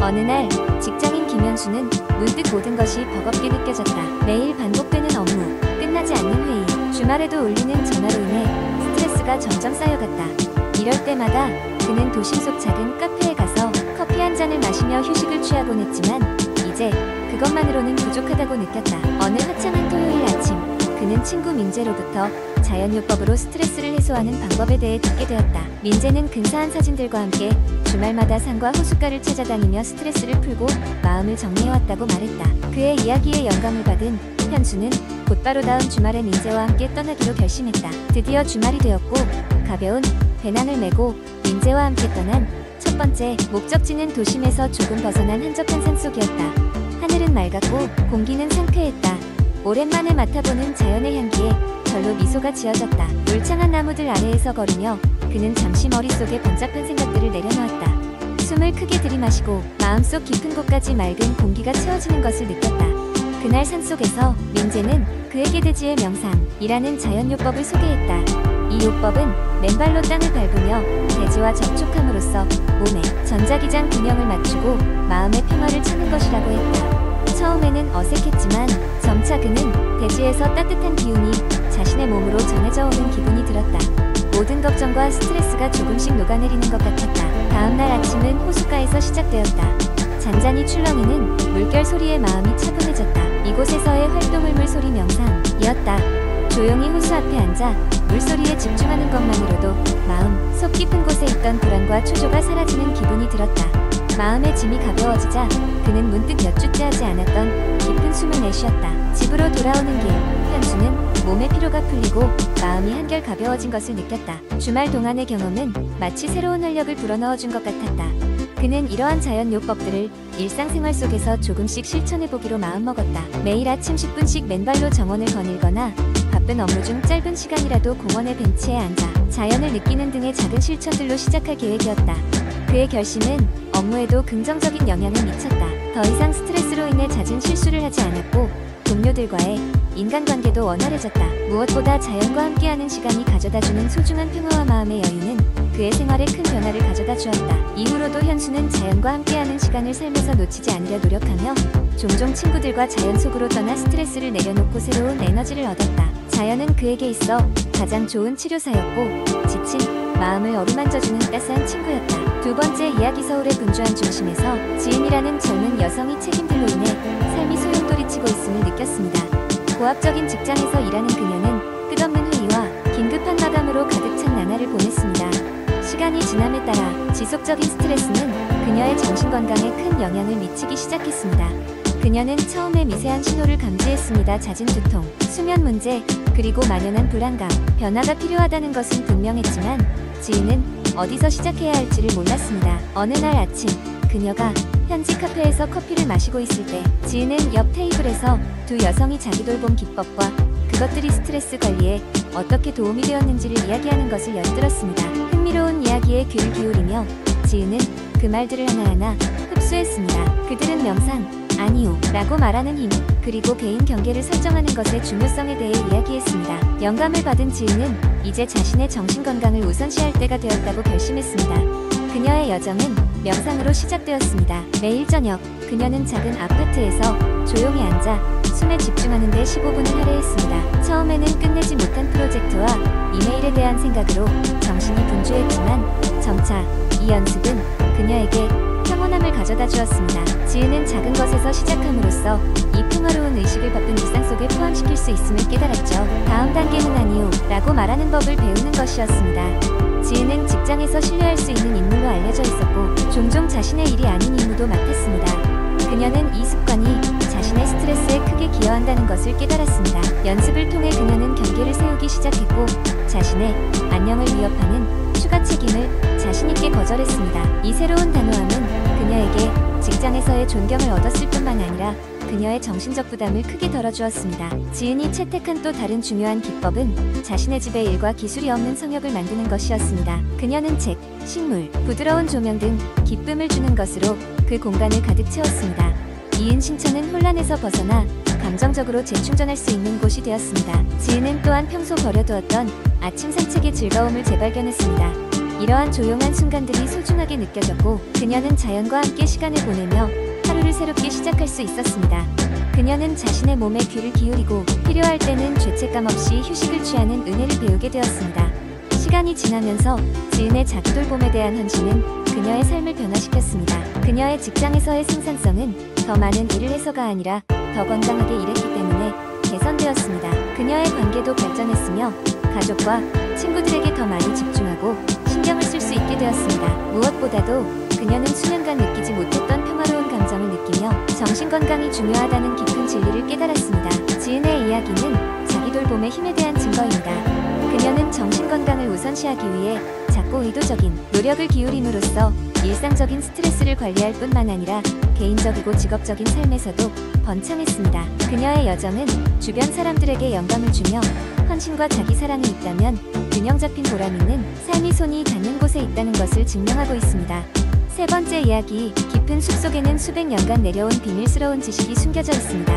어느 날 직장인 김현수는 문득 모든 것이 버겁게 느껴졌다. 매일 반복되는 업무, 끝나지 않는 회의, 주말에도 울리는 전화로 인해 스트레스가 점점 쌓여갔다. 이럴 때마다 그는 도심 속 작은 카페에 가서 커피 한 잔을 마시며 휴식을 취하곤 했지만 이제 그것만으로는 부족하다고 느꼈다. 어느 화창한 토요일 아침, 그는 친구 민재로부터 자연요법으로 스트레스를 해소하는 방법에 대해 듣게 되었다. 민재는 근사한 사진들과 함께 주말마다 산과 호숫가를 찾아다니며 스트레스를 풀고 마음을 정리해왔다고 말했다. 그의 이야기에 영감을 받은 현수는 곧바로 다음 주말에 민재와 함께 떠나기로 결심했다. 드디어 주말이 되었고 가벼운 배낭을 메고 민재와 함께 떠난 첫 번째 목적지는 도심에서 조금 벗어난 한적한 산속이었다. 하늘은 맑았고 공기는 상쾌했다. 오랜만에 맡아보는 자연의 향기에 절로 미소가 지어졌다. 울창한 나무들 아래에서 걸으며 그는 잠시 머릿속에 번잡한 생각들을 내려놓았다. 숨을 크게 들이마시고 마음속 깊은 곳까지 맑은 공기가 채워지는 것을 느꼈다. 그날 산속에서 민재는 그에게 대지의 명상이라는 자연요법을 소개했다. 이 요법은 맨발로 땅을 밟으며 대지와 접촉함으로써 몸의 전자기장 균형을 맞추고 마음의 평화를 찾는 것이라고 했다. 처음에는 어색했지만 점차 그는 대지에서 따뜻한 기운이 자신의 몸으로 전해져 오는 기분이 들었다. 모든 걱정과 스트레스가 조금씩 녹아내리는 것 같았다. 다음날 아침은 호숫가에서 시작되었다. 잔잔히 출렁이는 물결 소리에 마음이 차분해졌다. 이곳에서의 활동을 물소리 명상이었다. 조용히 호수 앞에 앉아 물소리에 집중하는 것만으로도 마음 속 깊은 곳에 있던 불안과 초조가 사라지는 기분이 들었다. 마음의 짐이 가벼워지자 그는 문득 몇 주째 하지 않았던 깊은 숨을 내쉬었다. 집으로 돌아오는 길, 현수는 몸의 피로가 풀리고 마음이 한결 가벼워진 것을 느꼈다. 주말 동안의 경험은 마치 새로운 활력을 불어넣어준 것 같았다. 그는 이러한 자연요법들을 일상생활 속에서 조금씩 실천해보기로 마음먹었다. 매일 아침 10분씩 맨발로 정원을 거닐거나 바쁜 업무 중 짧은 시간이라도 공원의 벤치에 앉아 자연을 느끼는 등의 작은 실천들로 시작할 계획이었다. 그의 결심은 업무에도 긍정적인 영향을 미쳤다. 더 이상 스트레스로 인해 잦은 실수를 하지 않았고 동료들과의 인간관계도 원활해졌다. 무엇보다 자연과 함께하는 시간이 가져다주는 소중한 평화와 마음의 여유는 그의 생활에 큰 변화를 가져다 주었다. 이후로도 현수는 자연과 함께하는 시간을 삶에서 놓치지 않으려 노력하며 종종 친구들과 자연 속으로 떠나 스트레스를 내려놓고 새로운 에너지를 얻었다. 자연은 그에게 있어 가장 좋은 치료사였고 지친 마음을 어루만져주는 따스한 친구였다. 두 번째 이야기, 서울의 분주한 중심에서 지은이라는 젊은 여성이 책임들로 인해 삶이 소용돌이치고 있음을 느꼈습니다. 고압적인 직장에서 일하는 그녀는 끝없는 회의와 긴급한 마감으로 가득 찬 나날을 보냈습니다. 시간이 지남에 따라 지속적인 스트레스는 그녀의 정신건강에 큰 영향을 미치기 시작했습니다. 그녀는 처음에 미세한 신호를 감지했습니다. 잦은 두통, 수면 문제, 그리고 만연한 불안감. 변화가 필요하다는 것은 분명했지만 지은은 어디서 시작해야 할지를 몰랐습니다. 어느 날 아침, 그녀가 현지 카페에서 커피를 마시고 있을 때 지은은 옆 테이블에서 두 여성이 자기 돌봄 기법과 그것들이 스트레스 관리에 어떻게 도움이 되었는지를 이야기하는 것을 엿들었습니다. 흥미로운 이야기에 귀를 기울이며 지은은 그 말들을 하나하나 흡수했습니다. 그들은 명상, 아니요 라고 말하는 힘, 그리고 개인 경계를 설정하는 것의 중요성에 대해 이야기했습니다. 영감을 받은 지은은 이제 자신의 정신건강을 우선시할 때가 되었다고 결심했습니다. 그녀의 여정은 명상으로 시작되었습니다. 매일 저녁, 그녀는 작은 아파트에서 조용히 앉아 숨에 집중하는 데 15분을 할애했습니다. 처음에는 끝내지 못한 프로젝트와 이메일에 대한 생각으로 정신이 분주했지만 점차 이 연습은 그녀에게 평온함을 가져다 주었습니다. 지은은 작은 것에서 시작함으로써 이 평화로운 의식을 바쁜 일상 속에 포함시킬 수 있음을 깨달았죠. 다음 단계는 아니요 라고 말하는 법을 배우는 것이었습니다. 지은은 직장에서 신뢰할 수 있는 인물로 알려져 있었고 종종 자신의 일이 아닌 임무도 맡았습니다. 그녀는 이 습관이 자신의 스트레스에 크게 기여한다는 것을 깨달았습니다. 연습을 통해 그녀는 경계를 세우기 시작했고 자신의 안녕을 위협하는 추가 책임을 자신있게 거절했습니다. 이 새로운 단호함은 그녀에게 직장에서의 존경을 얻었을 뿐만 아니라 그녀의 정신적 부담을 크게 덜어주었습니다. 지은이 채택한 또 다른 중요한 기법은 자신의 집에 일과 기술이 없는 성역을 만드는 것이었습니다. 그녀는 책, 식물, 부드러운 조명 등 기쁨을 주는 것으로 그 공간을 가득 채웠습니다. 이은 신천은 혼란에서 벗어나 감정적으로 재충전할 수 있는 곳이 되었습니다. 지은은 또한 평소 버려두었던 아침 산책의 즐거움을 재발견했습니다. 이러한 조용한 순간들이 소중하게 느껴졌고 그녀는 자연과 함께 시간을 보내며 하루를 새롭게 시작할 수 있었습니다. 그녀는 자신의 몸에 귀를 기울이고 필요할 때는 죄책감 없이 휴식을 취하는 은혜를 배우게 되었습니다. 시간이 지나면서 지은의 자기돌봄에 대한 헌신은 그녀의 삶을 변화시켰습니다. 그녀의 직장에서의 생산성은 더 많은 일을 해서가 아니라 더 건강하게 일했기 때문에 개선되었습니다. 그녀의 관계도 발전했으며 가족과 친구들에게 더 많이 집중하고 신경을 쓸 수 있게 되었습니다. 무엇보다도 그녀는 수년간 느끼지 못했던 평화로운 감정을 느끼며 정신건강이 중요하다는 깊은 진리를 깨달았습니다. 지은의 이야기는 자기돌봄의 힘에 대한 증거입니다. 그녀는 정신건강을 우선시하기 위해 작고 의도적인 노력을 기울임으로써 일상적인 스트레스를 관리할 뿐만 아니라 개인적이고 직업적인 삶에서도 번창했습니다. 그녀의 여정은 주변 사람들에게 영감을 주며 헌신과 자기 사랑이 있다면 균형 잡힌 보람 있는 삶이 손이 닿는 곳에 있다는 것을 증명하고 있습니다. 세 번째 이야기, 깊은 숲속에는 수백 년간 내려온 비밀스러운 지식이 숨겨져 있습니다.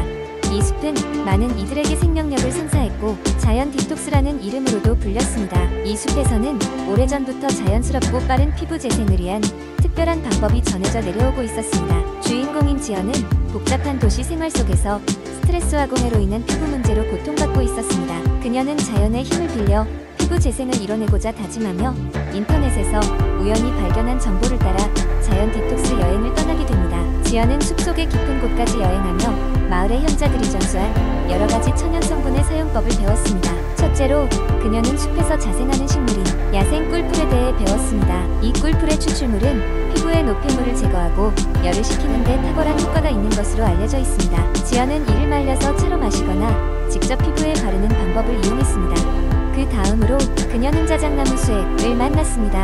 이 숲은 많은 이들에게 생명력을 선사했고 자연 디톡스라는 이름으로도 불렸습니다. 이 숲에서는 오래전부터 자연스럽고 빠른 피부 재생을 위한 특별한 방법이 전해져 내려오고 있었습니다. 주인공인 지연은 복잡한 도시 생활 속에서 스트레스와 공해로 인한 피부 문제로 고통받고 있었습니다. 그녀는 자연의 힘을 빌려 피부 재생을 이뤄내고자 다짐하며 인터넷에서 우연히 발견한 정보를 따라 자연 디톡스 여행을 떠나게 됩니다. 지연은 숲속의 깊은 곳까지 여행하며 마을의 현자들이 전수한 여러가지 천연 성분의 사용법을 배웠습니다. 첫째로 그녀는 숲에서 자생하는 식물인 야생 꿀풀에 대해 배웠습니다. 이 꿀풀의 추출물은 피부의 노폐물을 제거하고 열을 식히는 데 탁월한 효과가 있는 것으로 알려져 있습니다. 지연은 이를 말려서 차로 마시거나 직접 피부에 바르는 방법을 이용했습니다. 그 다음으로 그녀는 자작나무 수액을 만났습니다.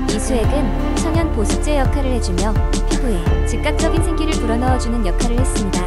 이 수액은 천연 보습제 역할을 해주며 피부에 즉각적인 생기를 불어넣어주는 역할을 했습니다.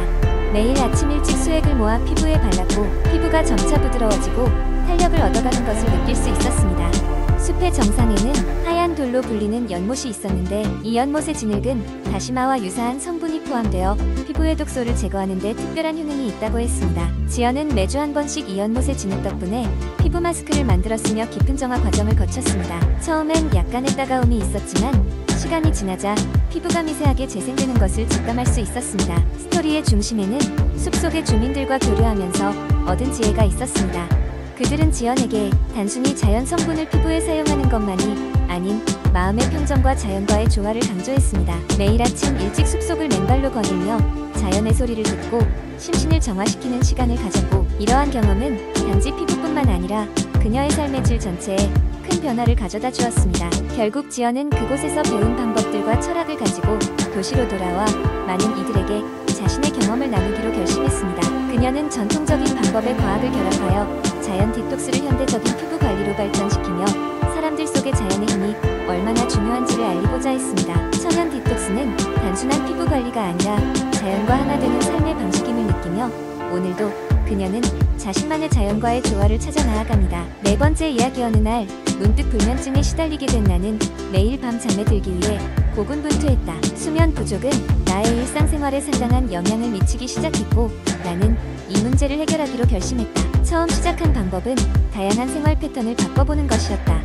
매일 아침 일찍 수액을 모아 피부에 발랐고 피부가 점차 부드러워지고 탄력을 얻어가는 것을 느낄 수 있었습니다. 숲의 정상에는 하얀 돌로 불리는 연못이 있었는데 이 연못의 진흙은 다시마와 유사한 성분이 포함되어 피부의 독소를 제거하는 데 특별한 효능이 있다고 했습니다. 지연은 매주 한 번씩 이 연못의 진흙 덕분에 피부 마스크를 만들었으며 깊은 정화 과정을 거쳤습니다. 처음엔 약간의 따가움이 있었지만 시간이 지나자 피부가 미세하게 재생되는 것을 직감할 수 있었습니다. 스토리의 중심에는 숲속의 주민들과 교류하면서 얻은 지혜가 있었습니다. 그들은 지연에게 단순히 자연 성분을 피부에 사용하는 것만이 아닌 마음의 평정과 자연과의 조화를 강조했습니다. 매일 아침 일찍 숲속을 맨발로 거닐며 자연의 소리를 듣고 심신을 정화시키는 시간을 가졌고 이러한 경험은 단지 피부뿐만 아니라 그녀의 삶의 질 전체에 큰 변화를 가져다 주었습니다. 결국 지연은 그곳에서 배운 방법들과 철학을 가지고 도시로 돌아와 많은 이들에게 자신의 경험을 나누기로 결심했습니다. 그녀는 전통적인 방법의 과학을 결합하여 자연 디톡스를 현대적인 피부 관리로 발전시키며 사람들 속의 자연의 힘이 얼마나 중요한지를 알리고자 했습니다. 천연 디톡스는 단순한 피부 관리가 아니라 자연과 하나 되는 삶의 방식임을 느끼며 오늘도 그녀는 자신만의 자연과의 조화를 찾아 나아갑니다. 네 번째 이야기. 어느 날 문득 불면증에 시달리게 된 나는 매일 밤 잠에 들기 위해 고군분투했다. 수면 부족은 나의 일상생활에 상당한 영향을 미치기 시작했고 나는 이 문제를 해결하기로 결심했다. 처음 시작한 방법은 다양한 생활 패턴을 바꿔보는 것이었다.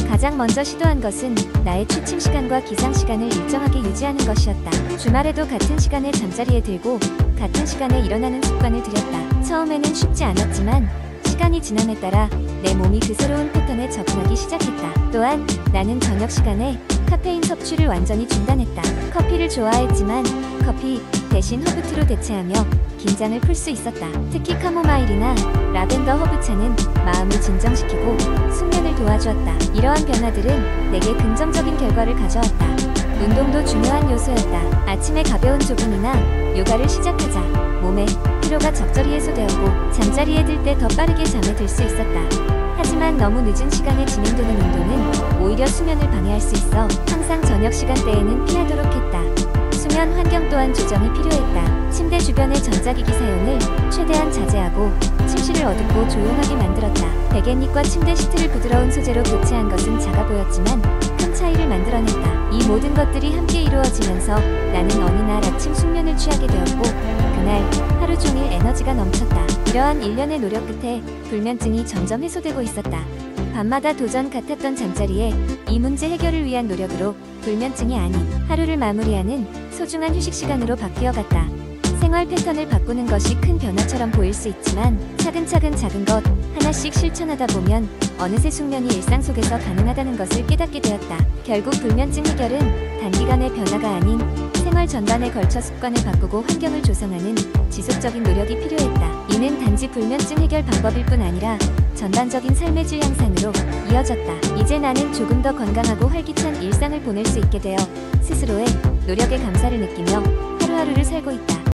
가장 먼저 시도한 것은 나의 취침 시간과 기상 시간을 일정하게 유지하는 것이었다. 주말에도 같은 시간에 잠자리에 들고 같은 시간에 일어나는 습관을 들였다. 처음에는 쉽지 않았지만 시간이 지남에 따라 내 몸이 그 새로운 패턴에 적응하기 시작했다. 또한 나는 저녁 시간에 카페인 섭취를 완전히 중단했다. 커피를 좋아했지만 커피 대신 허브티로 대체하며 긴장을 풀 수 있었다. 특히 카모마일이나 라벤더 허브차는 마음을 진정시키고 숙면을 도와주었다. 이러한 변화들은 내게 긍정적인 결과를 가져왔다. 운동도 중요한 요소였다. 아침에 가벼운 조깅이나 요가를 시작하자 몸의 피로가 적절히 해소되었고 잠자리에 들 때 더 빠르게 잠에 들 수 있었다. 하지만 너무 늦은 시간에 진행되는 운동은 오히려 수면을 방해할 수 있어 항상 저녁 시간대에는 피하도록 했다. 수면 환경 또한 조정이 필요했다. 침대 주변의 전자기기 사용을 최대한 자제하고 침실을 어둡고 조용하게 만들었다. 베갯잎과 침대 시트를 부드러운 소재로 교체한 것은 작아 보였지만 큰 차이를 만들어냈다. 이 모든 것들이 함께 이루어지면서 나는 어느 날 아침 숙면을 취하게 되었고 그날 하루 종일 에너지가 넘쳤다. 이러한 일련의 노력 끝에 불면증이 점점 해소되고 있었다. 밤마다 도전 같았던 잠자리에 이 문제 해결을 위한 노력으로 불면증이 아닌 하루를 마무리하는 소중한 휴식 시간으로 바뀌어갔다. 생활 패턴을 바꾸는 것이 큰 변화처럼 보일 수 있지만 차근차근 작은 것 하나씩 실천하다 보면 어느새 숙면이 일상 속에서 가능하다는 것을 깨닫게 되었다. 결국 불면증 해결은 단기간의 변화가 아닌 생활 전반에 걸쳐 습관을 바꾸고 환경을 조성하는 지속적인 노력이 필요했다. 이는 단지 불면증 해결 방법일 뿐 아니라 전반적인 삶의 질 향상으로 이어졌다. 이제 나는 조금 더 건강하고 활기찬 일상을 보낼 수 있게 되어 스스로의 노력에 감사를 느끼며 하루하루를 살고 있다.